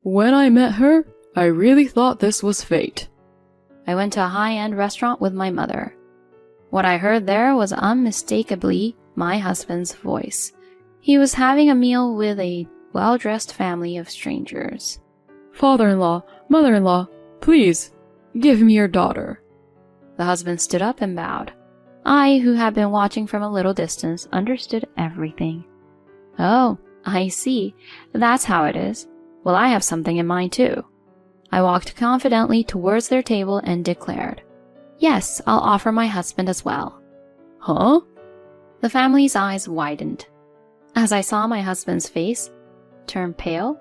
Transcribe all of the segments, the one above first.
When I met her, I really thought this was fate. I went to a high-end restaurant with my mother. What I heard there was unmistakably my husband's voice. He was having a meal with a well-dressed family of strangers. Father-in-law, mother-in-law, please, give me your daughter. The husband stood up and bowed. I, who had been watching from a little distance, understood everything. Oh, I see. That's how it is. Well, I have something in mind too. I walked confidently towards their table and declared, "Yes, I'll offer my husband as well." Huh? The family's eyes widened. As I saw my husband's face turn pale,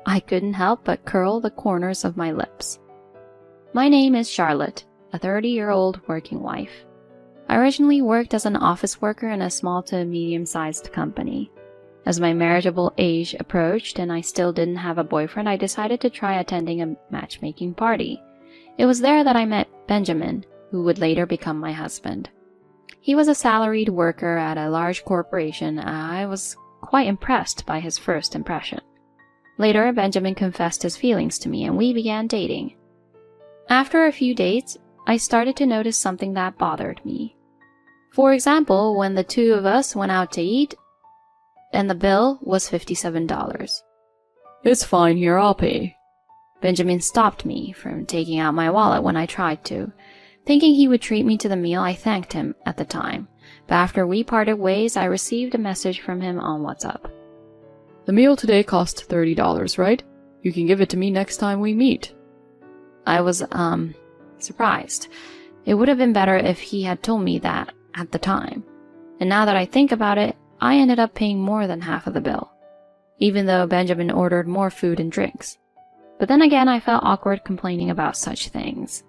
I couldn't help but curl the corners of my lips. My name is Charlotte, a 30-year-old working wife. I originally worked as an office worker in a small to medium-sized company. As my marriageable age approached and I still didn't have a boyfriend, I decided to try attending a matchmaking party. It was there that I met Benjamin, who would later become my husband. He was a salaried worker at a large corporation. I was quite impressed by his first impression. Later, Benjamin confessed his feelings to me and we began dating. After a few dates, I started to notice something that bothered me. For example, when the two of us went out to eat, and the bill was $57. It's fine here, I'll pay. Benjamin stopped me from taking out my wallet when I tried to. Thinking he would treat me to the meal, I thanked him at the time. But after we parted ways, I received a message from him on WhatsApp. The meal today cost $30, right? You can give it to me next time we meet. I was, surprised. It would have been better if he had told me that at the time. And now that I think about it, I ended up paying more than half of the bill, even though Benjamin ordered more food and drinks. But then again, I felt awkward complaining about such things.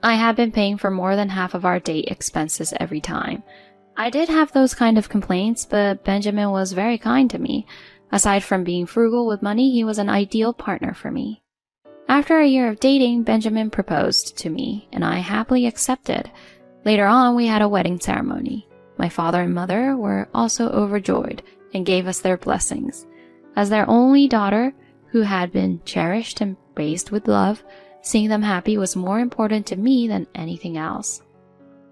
I had been paying for more than half of our date expenses every time. I did have those kind of complaints, but Benjamin was very kind to me. Aside from being frugal with money, he was an ideal partner for me. After a year of dating, Benjamin proposed to me, and I happily accepted. Later on, we had a wedding ceremony. My father and mother were also overjoyed and gave us their blessings. As their only daughter, who had been cherished and raised with love, seeing them happy was more important to me than anything else.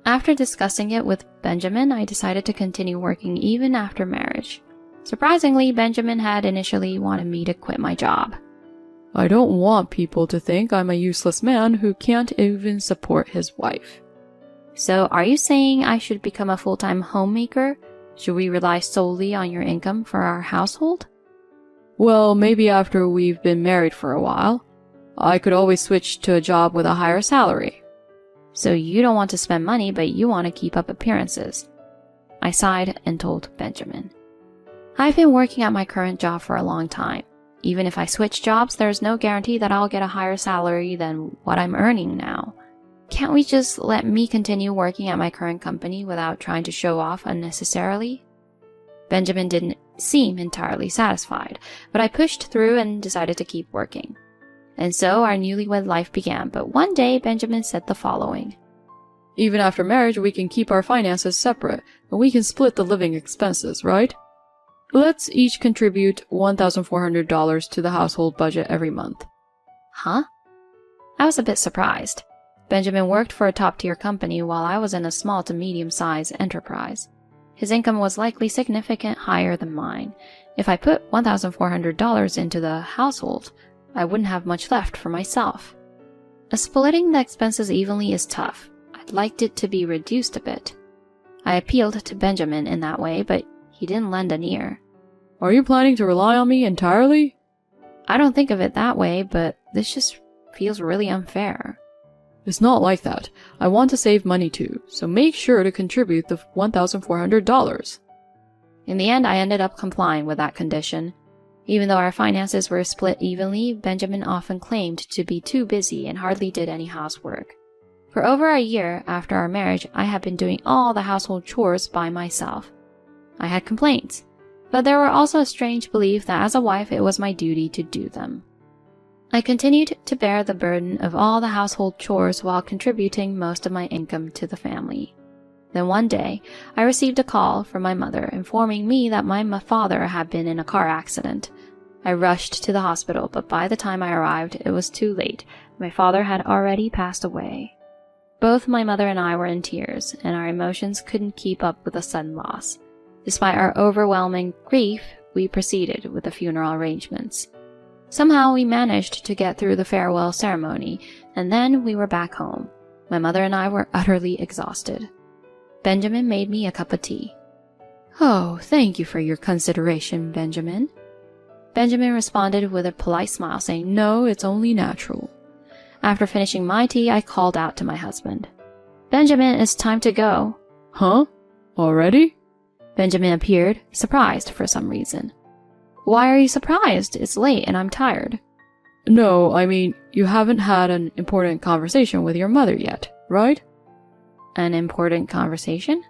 After discussing it with Benjamin, I decided to continue working even after marriage. Surprisingly, Benjamin had initially wanted me to quit my job. I don't want people to think I'm a useless man who can't even support his wife. So, are you saying I should become a full-time homemaker? Should we rely solely on your income for our household? Well, maybe after we've been married for a while. I could always switch to a job with a higher salary. So you don't want to spend money, but you want to keep up appearances. I sighed and told Benjamin. I've been working at my current job for a long time. Even if I switch jobs, there's no guarantee that I'll get a higher salary than what I'm earning now. Can't we just let me continue working at my current company without trying to show off unnecessarily? Benjamin didn't seem entirely satisfied, but I pushed through and decided to keep working. And so our newlywed life began, but one day Benjamin said the following. Even after marriage, we can keep our finances separate, and we can split the living expenses, right? Let's each contribute $1,400 to the household budget every month. Huh? I was a bit surprised. Benjamin worked for a top-tier company while I was in a small to medium-sized enterprise. His income was likely significantly higher than mine. If I put $1,400 into the household, I wouldn't have much left for myself. Splitting the expenses evenly is tough. I'd liked it to be reduced a bit. I appealed to Benjamin in that way, but he didn't lend an ear. Are you planning to rely on me entirely? I don't think of it that way, but this just feels really unfair. It's not like that. I want to save money too, so make sure to contribute the $1,400. In the end, I ended up complying with that condition. Even though our finances were split evenly, Benjamin often claimed to be too busy and hardly did any housework. For over a year after our marriage, I had been doing all the household chores by myself. I had complaints, but there were also a strange belief that as a wife it was my duty to do them. I continued to bear the burden of all the household chores while contributing most of my income to the family. Then one day, I received a call from my mother informing me that my father had been in a car accident. I rushed to the hospital, but by the time I arrived, it was too late. My father had already passed away. Both my mother and I were in tears, and our emotions couldn't keep up with the sudden loss. Despite our overwhelming grief, we proceeded with the funeral arrangements. Somehow we managed to get through the farewell ceremony, and then we were back home. My mother and I were utterly exhausted. Benjamin made me a cup of tea. "Oh, thank you for your consideration, Benjamin." Benjamin responded with a polite smile, saying, "No, it's only natural." After finishing my tea, I called out to my husband, "Benjamin, it's time to go." "Huh? Already?" Benjamin appeared, surprised for some reason. "Why are you surprised? It's late and I'm tired." "No, I mean, you haven't had an important conversation with your mother yet, right?" "An important conversation?"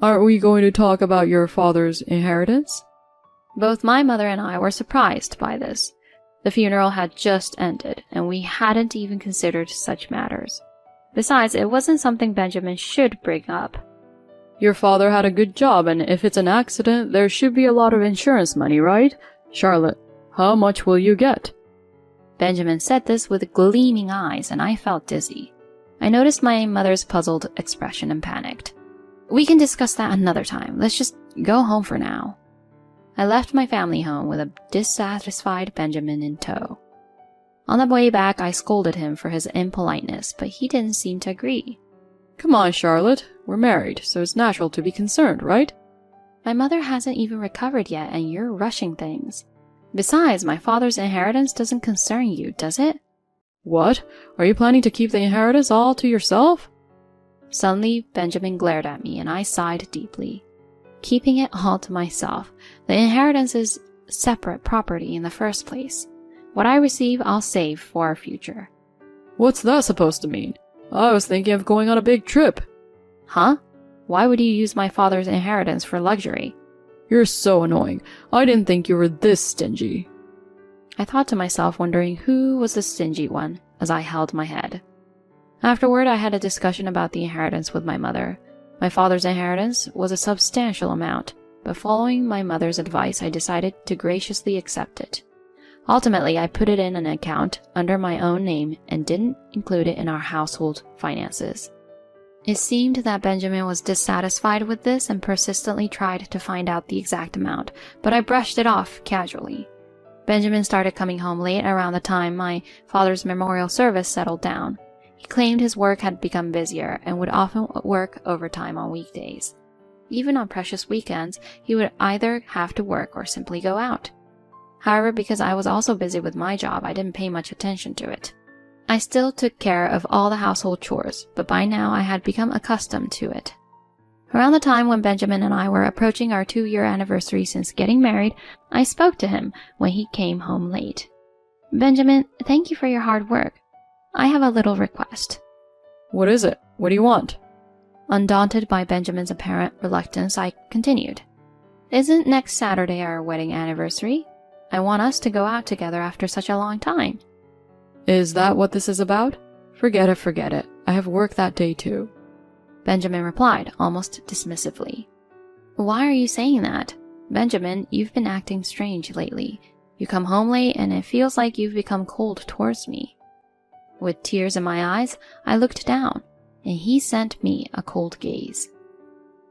"Aren't we going to talk about your father's inheritance?" Both my mother and I were surprised by this. The funeral had just ended, and we hadn't even considered such matters. Besides, it wasn't something Benjamin should bring up. "Your father had a good job, and if it's an accident, there should be a lot of insurance money, right? Charlotte, how much will you get?" Benjamin said this with gleaming eyes, and I felt dizzy. I noticed my mother's puzzled expression and panicked. "We can discuss that another time. Let's just go home for now." I left my family home with a dissatisfied Benjamin in tow. On the way back, I scolded him for his impoliteness, but he didn't seem to agree. "Come on, Charlotte. We're married, so it's natural to be concerned, right?" "My mother hasn't even recovered yet, and you're rushing things. Besides, my father's inheritance doesn't concern you, does it?" "What? Are you planning to keep the inheritance all to yourself?" Suddenly, Benjamin glared at me, and I sighed deeply. Keeping it all to myself. The inheritance is separate property in the first place. What I receive, I'll save for our future. "What's that supposed to mean? I was thinking of going on a big trip." Huh? Why would you use my father's inheritance for luxury? "You're so annoying. I didn't think you were this stingy." I thought to myself, wondering who was the stingy one, as I held my head. Afterward, I had a discussion about the inheritance with my mother. My father's inheritance was a substantial amount, but following my mother's advice, I decided to graciously accept it. Ultimately, I put it in an account under my own name and didn't include it in our household finances. It seemed that Benjamin was dissatisfied with this and persistently tried to find out the exact amount, but I brushed it off casually. Benjamin started coming home late around the time my father's memorial service settled down. He claimed his work had become busier and would often work overtime on weekdays. Even on precious weekends, he would either have to work or simply go out. However, because I was also busy with my job, I didn't pay much attention to it. I still took care of all the household chores, but by now I had become accustomed to it. Around the time when Benjamin and I were approaching our 2-year anniversary since getting married, I spoke to him when he came home late. "Benjamin, thank you for your hard work. I have a little request." "What is it? What do you want?" Undaunted by Benjamin's apparent reluctance, I continued. "Isn't next Saturday our wedding anniversary? I want us to go out together after such a long time." "Is that what this is about? Forget it, forget it. I have work that day too." Benjamin replied, almost dismissively. "Why are you saying that? Benjamin, you've been acting strange lately. You come home late and it feels like you've become cold towards me." With tears in my eyes, I looked down, and he sent me a cold gaze.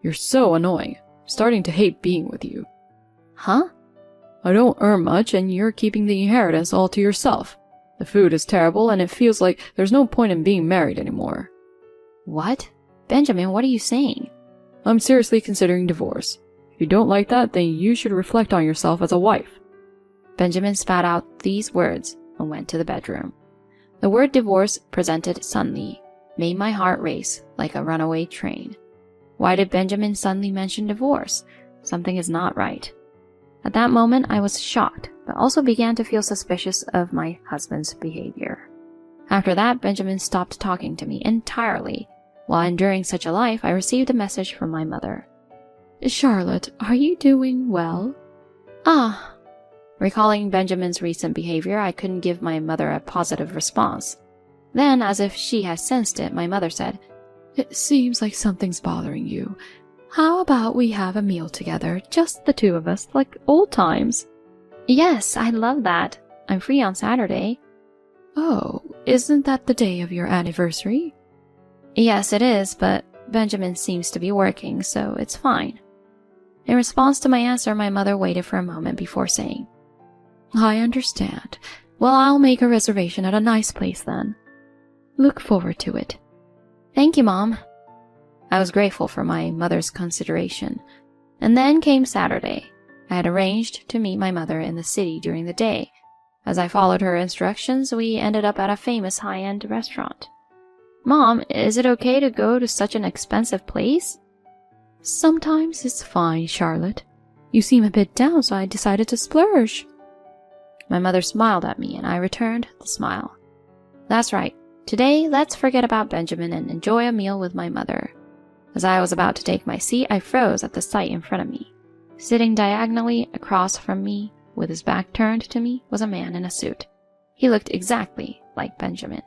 "You're so annoying. I'm starting to hate being with you." "Huh?" "I don't earn much, and you're keeping the inheritance all to yourself. The food is terrible, and it feels like there's no point in being married anymore." "What? Benjamin, what are you saying?" "I'm seriously considering divorce. If you don't like that, then you should reflect on yourself as a wife." Benjamin spat out these words and went to the bedroom. The word divorce, presented suddenly, made my heart race like a runaway train. Why did Benjamin suddenly mention divorce? Something is not right. At that moment, I was shocked, but also began to feel suspicious of my husband's behavior. After that, Benjamin stopped talking to me entirely. While enduring such a life, I received a message from my mother. "Charlotte, are you doing well?" "Ah." Recalling Benjamin's recent behavior, I couldn't give my mother a positive response. Then, as if she had sensed it, my mother said, "It seems like something's bothering you. How about we have a meal together, just the two of us, like old times?" Yes, I love that. I'm free on Saturday. Oh, isn't that the day of your anniversary? Yes, it is, but Benjamin seems to be working, so it's fine. In response to my answer, my mother waited for a moment before saying, I understand. Well, I'll make a reservation at a nice place then. Look forward to it. Thank you, Mom. I was grateful for my mother's consideration. And then came Saturday. I had arranged to meet my mother in the city during the day. As I followed her instructions, we ended up at a famous high-end restaurant. Mom, is it okay to go to such an expensive place? Sometimes it's fine, Charlotte. You seem a bit down, so I decided to splurge. My mother smiled at me, and I returned the smile. That's right. Today, let's forget about Benjamin and enjoy a meal with my mother. As I was about to take my seat, I froze at the sight in front of me. Sitting diagonally across from me, with his back turned to me, was a man in a suit. He looked exactly like Benjamin.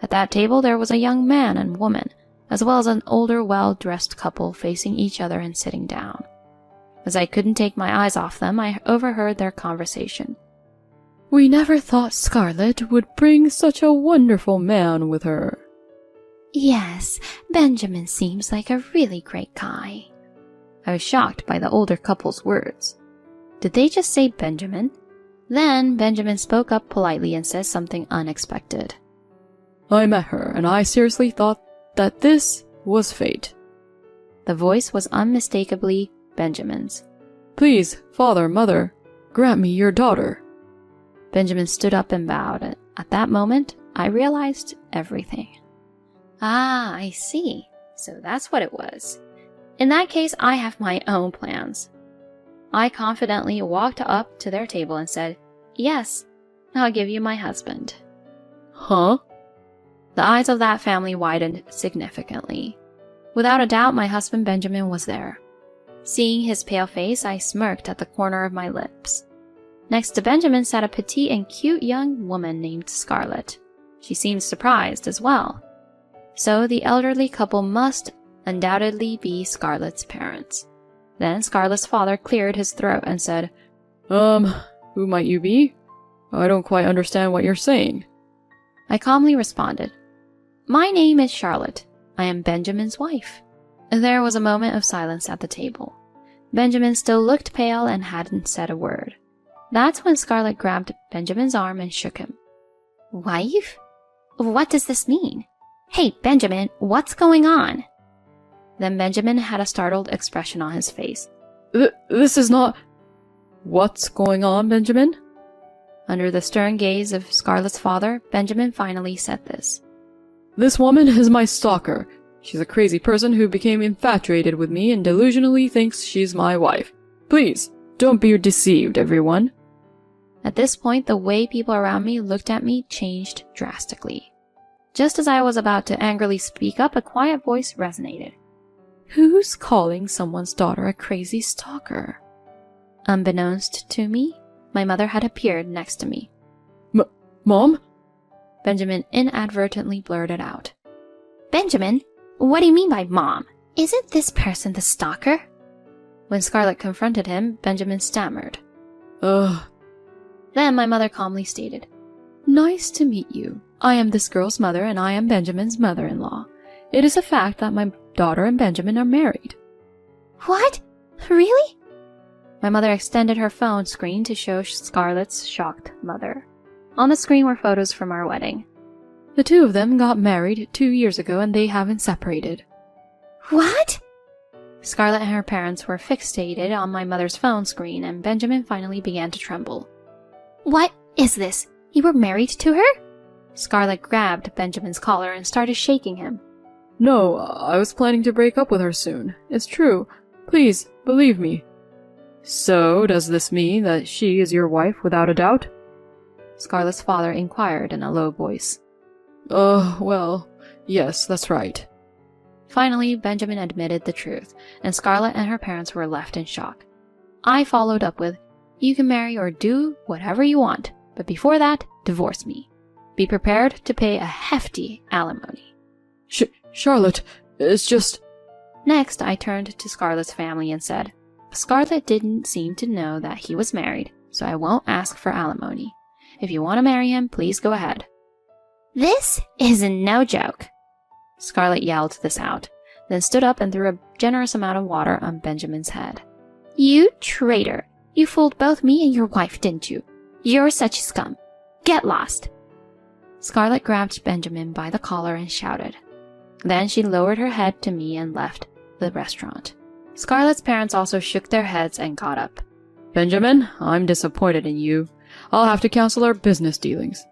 At that table, there was a young man and woman, as well as an older, well-dressed couple facing each other and sitting down. As I couldn't take my eyes off them, I overheard their conversation. We never thought Scarlett would bring such a wonderful man with her. Yes, Benjamin seems like a really great guy. I was shocked by the older couple's words. Did they just say Benjamin? Then Benjamin spoke up politely and said something unexpected. I met her, and I seriously thought that this was fate. The voice was unmistakably Benjamin's. Please, father, mother, grant me your daughter. Benjamin stood up and bowed. At that moment, I realized everything. Ah, I see. So that's what it was. In that case, I have my own plans. I confidently walked up to their table and said, Yes, I'll give you my husband. Huh? The eyes of that family widened significantly. Without a doubt, my husband Benjamin was there. Seeing his pale face, I smirked at the corner of my lips. Next to Benjamin sat a petite and cute young woman named Scarlett. She seemed surprised as well. So the elderly couple must undoubtedly be Scarlett's parents. Then Scarlett's father cleared his throat and said, Who might you be? I don't quite understand what you're saying. I calmly responded, My name is Charlotte. I am Benjamin's wife. There was a moment of silence at the table. Benjamin still looked pale and hadn't said a word. That's when Scarlett grabbed Benjamin's arm and shook him. Wife? What does this mean? Hey, Benjamin, what's going on? Then Benjamin had a startled expression on his face. This is not... What's going on, Benjamin? Under the stern gaze of Scarlett's father, Benjamin finally said this. This woman is my stalker. She's a crazy person who became infatuated with me and delusionally thinks she's my wife. Please, don't be deceived, everyone. At this point, the way people around me looked at me changed drastically. Just as I was about to angrily speak up, a quiet voice resonated. Who's calling someone's daughter a crazy stalker? Unbeknownst to me, my mother had appeared next to me. Mom? Benjamin inadvertently blurted out. Benjamin, what do you mean by mom? Isn't this person the stalker? When Scarlett confronted him, Benjamin stammered. Then my mother calmly stated, Nice to meet you. I am this girl's mother and I am Benjamin's mother-in-law. It is a fact that my daughter and Benjamin are married. What? Really? My mother extended her phone screen to show Scarlett's shocked mother. On the screen were photos from our wedding. The two of them got married 2 years ago and they haven't separated. What? Scarlett and her parents were fixated on my mother's phone screen and Benjamin finally began to tremble. What is this? You were married to her? Scarlett grabbed Benjamin's collar and started shaking him. No, I was planning to break up with her soon. It's true. Please, believe me. So, does this mean that she is your wife without a doubt? Scarlett's father inquired in a low voice. Well, yes, that's right. Finally, Benjamin admitted the truth, and Scarlett and her parents were left in shock. I followed up with, You can marry or do whatever you want, but before that, divorce me. Be prepared to pay a hefty alimony. Charlotte, it's just... Next, I turned to Scarlett's family and said, Scarlett didn't seem to know that he was married, so I won't ask for alimony. If you want to marry him, please go ahead." "This is no joke." Scarlett yelled this out, then stood up and threw a generous amount of water on Benjamin's head. "You traitor! You fooled both me and your wife, didn't you? You're such scum. Get lost!" Scarlett grabbed Benjamin by the collar and shouted. Then she lowered her head to me and left the restaurant. Scarlett's parents also shook their heads and got up. "Benjamin, I'm disappointed in you. I'll have to cancel our business dealings."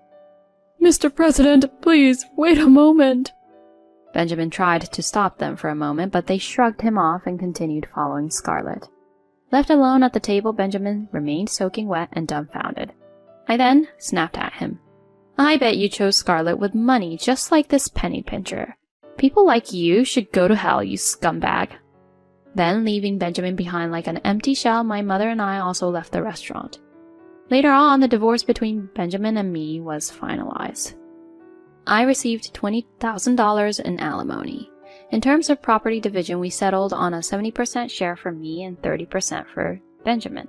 "Mr. President, please, wait a moment." Benjamin tried to stop them for a moment, but they shrugged him off and continued following Scarlett. Left alone at the table, Benjamin remained soaking wet and dumbfounded. I then snapped at him. "I bet you chose Scarlett with money just like this penny pincher. People like you should go to hell, you scumbag." Then, leaving Benjamin behind like an empty shell, my mother and I also left the restaurant. Later on, the divorce between Benjamin and me was finalized. I received $20,000 in alimony. In terms of property division, we settled on a 70% share for me and 30% for Benjamin.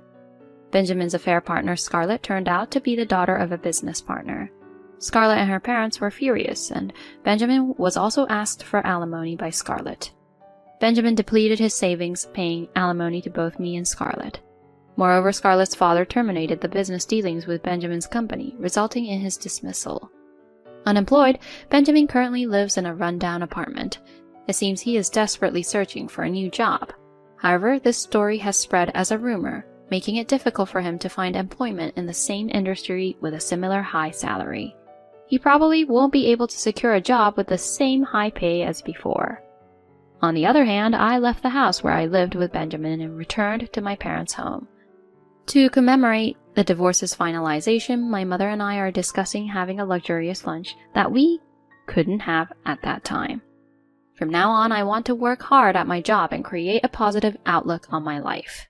Benjamin's affair partner, Scarlett, turned out to be the daughter of a business partner. Scarlett and her parents were furious, and Benjamin was also asked for alimony by Scarlett. Benjamin depleted his savings, paying alimony to both me and Scarlett. Moreover, Scarlett's father terminated the business dealings with Benjamin's company, resulting in his dismissal. Unemployed, Benjamin currently lives in a rundown apartment. It seems he is desperately searching for a new job. However, this story has spread as a rumor, making it difficult for him to find employment in the same industry with a similar high salary. He probably won't be able to secure a job with the same high pay as before. On the other hand, I left the house where I lived with Benjamin and returned to my parents' home. To commemorate the divorce's finalization, my mother and I are discussing having a luxurious lunch that we couldn't have at that time. From now on, I want to work hard at my job and create a positive outlook on my life.